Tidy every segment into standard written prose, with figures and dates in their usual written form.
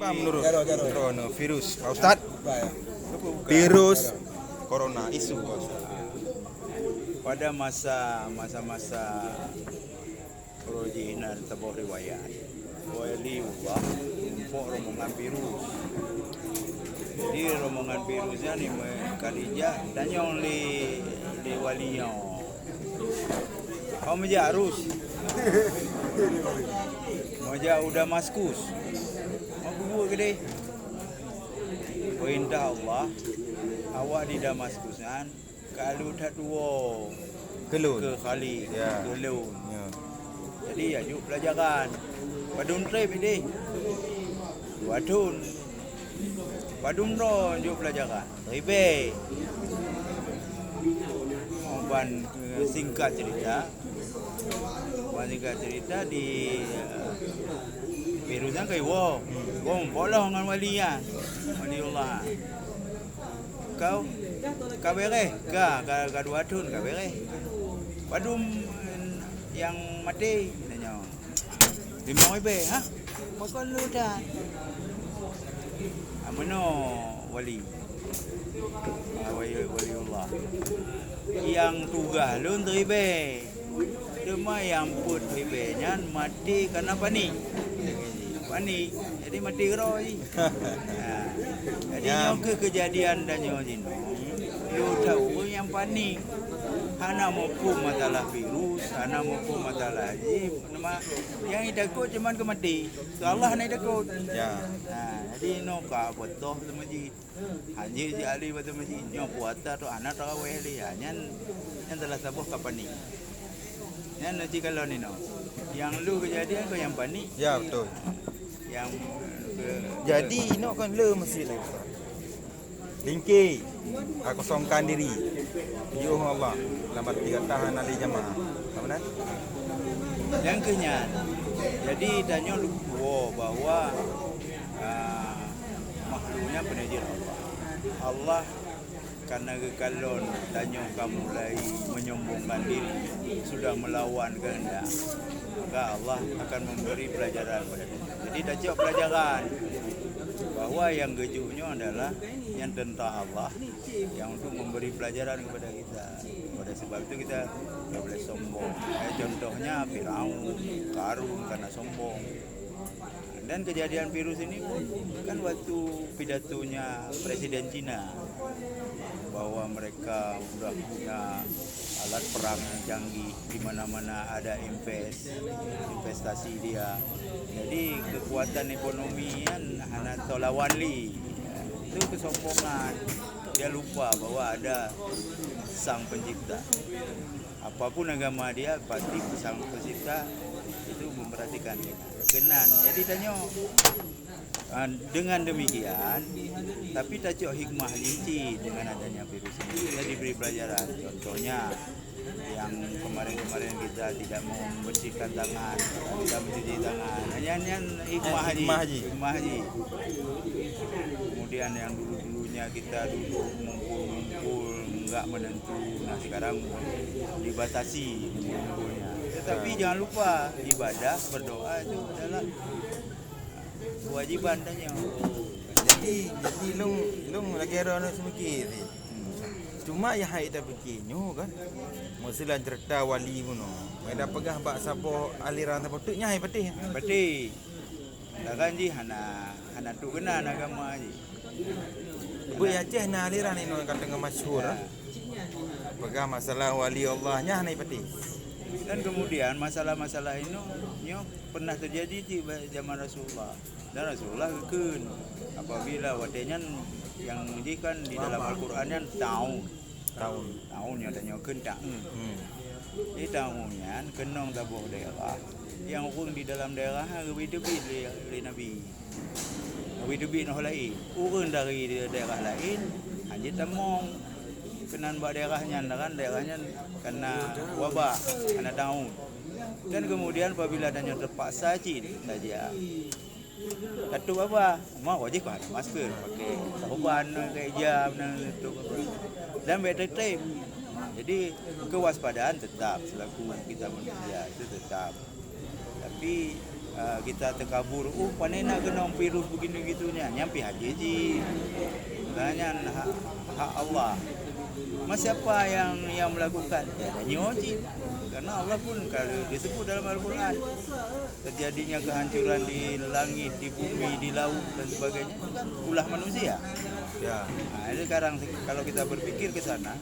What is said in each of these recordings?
Apa menurut coronavirus, Pak Ustaz? Virus corona isu, Pak Ustaz. Pada masa-masa perojinan sebuah riwayat waliullah untuk rombongan virus. Jadi rombongan virusnya ni Khadijah dan yang li walinya. Kau meja arus. Meja udah maskus. Mau buat gede. Perintah Allah awak di Damaskusan kalau tak dua Kelun. ke Khalid, Ya. Gelun. Ya. Jadi ajuk pelajaran. Padun trip ini. Padun ron ajuk pelajaran. Ribe. Ban singkat cerita. Di Piruzan kai wo. Wong bolong dengan walian. Waliullah. Kau bere ka dua tun ka bere. Padum yang mati nanya. Lima ibe ha? Pakon lu dah. Amano wali. Waliullah. Yang tugas lu ibe. Cuma yang put ibe nyan mati karena panik. Jadi mati geroi. Jadi yang kejadian dan yang jino. Lu tahu yang panik. Hana mukum masalah virus, hana mukum masalah nama yang idakut cuman ke mati. So Allah nak idakut. Ya. Jadi no ka botoh tu masjid. Haji ji ali betul masjid. Nyo puasa tu anak tarawih li. Yang telah sabuh ka panik. Yang nanti kalau ni no. Yang lu kejadian kau yang panik. Ya, betul. Yang Jadi ini kan le masjid le. Lingki kosongkan diri. Ya Allah, lambat tiga tahan ali jamaah. Benar? yang kenyan. Jadi tanya lu bahwa makhluknya penajir Allah. Allah karena kekalon tanya kamu mulai menyombongkan diri sudah melawan kehendak, maka Allah akan memberi pelajaran pada kita. Jadi tak cak pelajaran bahwa yang gejuknya adalah yang tentang Allah yang untuk memberi pelajaran kepada kita. Pada sebab itu kita tidak boleh sombong. Contohnya Firaun, Karun karena sombong. Dan kejadian virus ini pun kan waktu pidatonya Presiden Cina bahwa mereka sudah punya alat perang yang canggih, di mana-mana ada investasi dia. Jadi kekuatan ekonomi kan hanya tolawan li. Itu kesombongan. Dia lupa bahwa ada sang pencipta. Apapun agama dia pasti sang pencipta itu memperhatikan kita. Kenan. Jadi tanya dengan demikian, tapi tajuk hikmah linci dengan adanya virus ini kita diberi pelajaran. Contohnya yang kemarin-kemarin kita tidak mau membersihkan tangan, tidak mencuci tangan. Hanya hikmah haji. Kemudian yang dulu-dulunya kita duduk ngumpul enggak menentu. Nah sekarang dibatasi ngumpulnya. Tetapi jangan lupa ibadah berdoa itu adalah kewajiban tanya. Jadi long lagi ada semikir. Cuma ya hai tak begini kan. Mestilah cerita wali puno. Mai dah pegah bak sabo aliran apa tu nyai patih. Pati. Dah kan ji hana tu kena agama ji. Bu ya Aceh na aliran ini kata dengan masyhur. Pegah masalah wali Allah nya nai patih. Dan kemudian masalah-masalah ini pernah terjadi di zaman Rasulullah. Dan Rasulullah kekun apabila wadenya yang menjikan di dalam Al-Qurannya tahun yang adanya kendak. Di tahunnya kenong tabuh daerah yang urang di dalam daerah lebih-lebih oleh Nabi. Lebih-lebih noh lain. Urang dari daerah lain hanya temong kenan buat daerahnya kena wabak, kena daun. Dan kemudian apabila adanya terpaksa saja Katu apa? Mau wajib ada masker, pakai sahuban, pakai jam dan betul. Jadi kewaspadaan tetap selaku kita manusia itu tetap. Tapi kita terkabur, panena kena virus begini gitunya, nyampi haji ji. Tanya hak Allah. Mas siapa yang melakukan? Ya nyoji. Karena Allah pun kalau disebut dalam Al-Quran, terjadinya kehancuran di langit, di bumi, di laut dan sebagainya itu kan ulah manusia. Ya. Nah, ini sekarang kalau kita berpikir ke sana,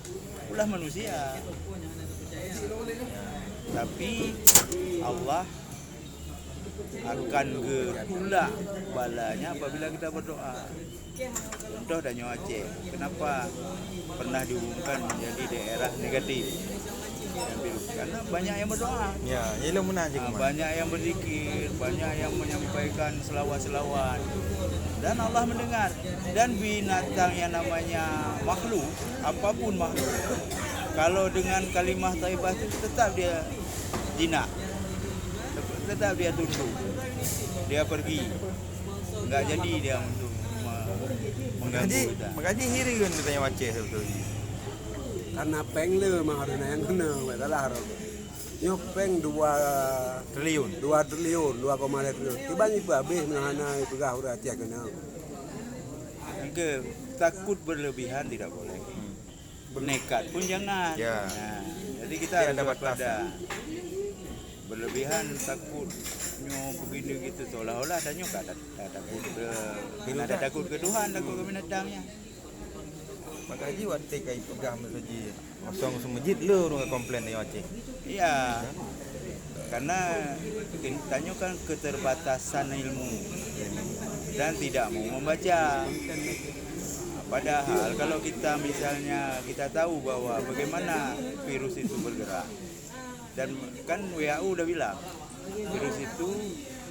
ulah manusia. Tapi Allah akan gerula balanya apabila kita berdoa. Contoh Danau Aceh, kenapa pernah diumumkan menjadi daerah negatif? Karena banyak yang berdoa. Ya, ialah munajik. Banyak yang berzikir, banyak yang menyampaikan selawat-selawat. Dan Allah mendengar. Dan binatang yang namanya makhluk, apapun makhluk, kalau dengan kalimah thayyibah itu tetap dia jinak. Tetap dia tunduk. Dia pergi. Enggak jadi dia untuk mengganggu kita. Makanya hiri kan Danau Aceh sebetulnya. Karena peng le mah harus yang kena, betul harus. Nyo peng 2 Triliun. 2 triliun, 2,2 triliun. Tiba-tiba habis menghana pegah udah tiap kena. Takut berlebihan tidak boleh. Nekat pun jangan. Ya. Nah, jadi kita Dia harus ada waspada. Berlebihan takut begini gitu seolah-olah ada takut ke Tuhan, takut ke binatangnya. Makanya waktu kai pegah masjid kosong semajid lu orang komplain Danau Aceh. Iya. Karena tanya kan keterbatasan ilmu dan tidak mau membaca. Padahal kalau kita misalnya kita tahu bahwa bagaimana virus itu bergerak. Dan kan WHO udah bilang virus itu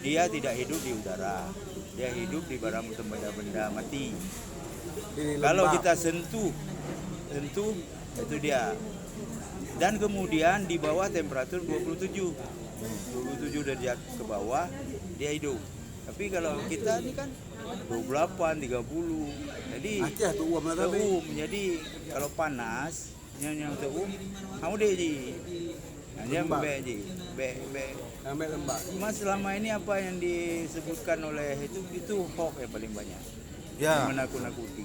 dia tidak hidup di udara, dia hidup di barang benda-benda mati. Kalau kita sentuh itu dia. Dan kemudian di bawah temperatur 27 derajat ke bawah dia hidup. Tapi kalau kita ini kan 28, 30. Jadi Aceh tu uam lah tapi. Jadi kalau panas yang teum, kamu deh ji. Hanya bebek ji. Bebek. Ambil lembak. Mas selama ini apa yang disebutkan oleh itu hoax yang paling banyak. Ya. Menakut-nakuti.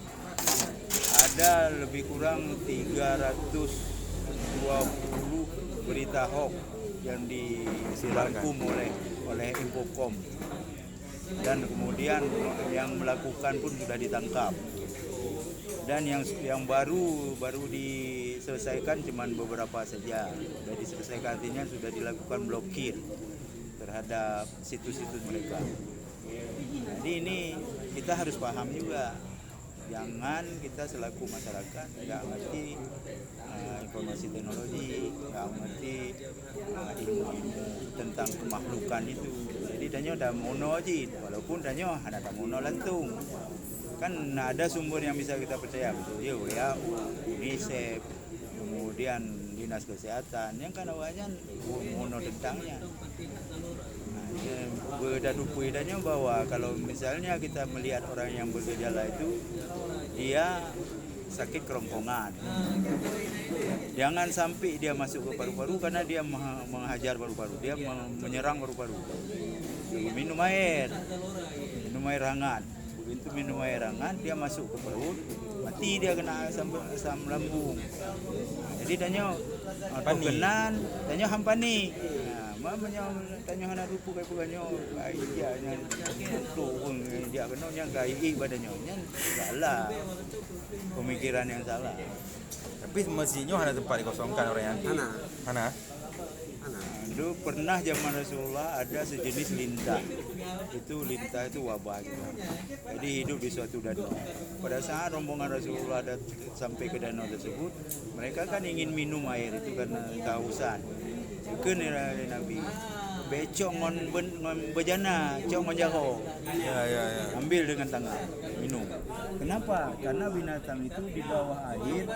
Ada lebih kurang 320 berita hoax yang dirangkum oleh Infocom. Dan kemudian yang melakukan pun sudah ditangkap. Dan yang baru diselesaikan cuma beberapa saja. Sudah diselesaikan, artinya sudah dilakukan blokir terhadap situs-situs mereka. Jadi ini kita harus paham juga. Jangan kita selaku masyarakat nggak ngerti informasi teknologi, nggak ngerti ilmu-ilmu tentang kemakhlukan itu. Jadi danyo ada mono aja, walaupun danyo ada mono lantung. Kan ada sumber yang bisa kita percaya, betul ya, WHO, UNICEF, kemudian Dinas Kesehatan, yang kan awalnya mono tentangnya. Bedanya bahwa kalau misalnya kita melihat orang yang bergejala itu dia sakit kerongkongan, jangan sampai dia masuk ke paru-paru karena dia menghajar paru-paru, dia menyerang paru-paru. Minum air hangat. Begitu minum air hangat dia masuk ke perut, mati dia kena asam lambung. Jadi danyo kenan, danyo hampani. Tanya hana rupu kai puganyo ai dia nya tu dia kena nya kai badannya nya salah. Pemikiran yang salah. Tapi masjidnya ada tempat dikosongkan orang yang Hana. Dulu pernah zaman Rasulullah ada sejenis lintah. Lintah itu wabah gitu. Jadi hidup di suatu danau. Pada saat rombongan Rasulullah sampai ke danau tersebut, mereka kan ingin minum air itu karena kehausan. Ke Nabi becok ngon bejana, cok ngon jago. Ya. Ambil dengan tangan, minum. Kenapa? Karena binatang itu di bawah air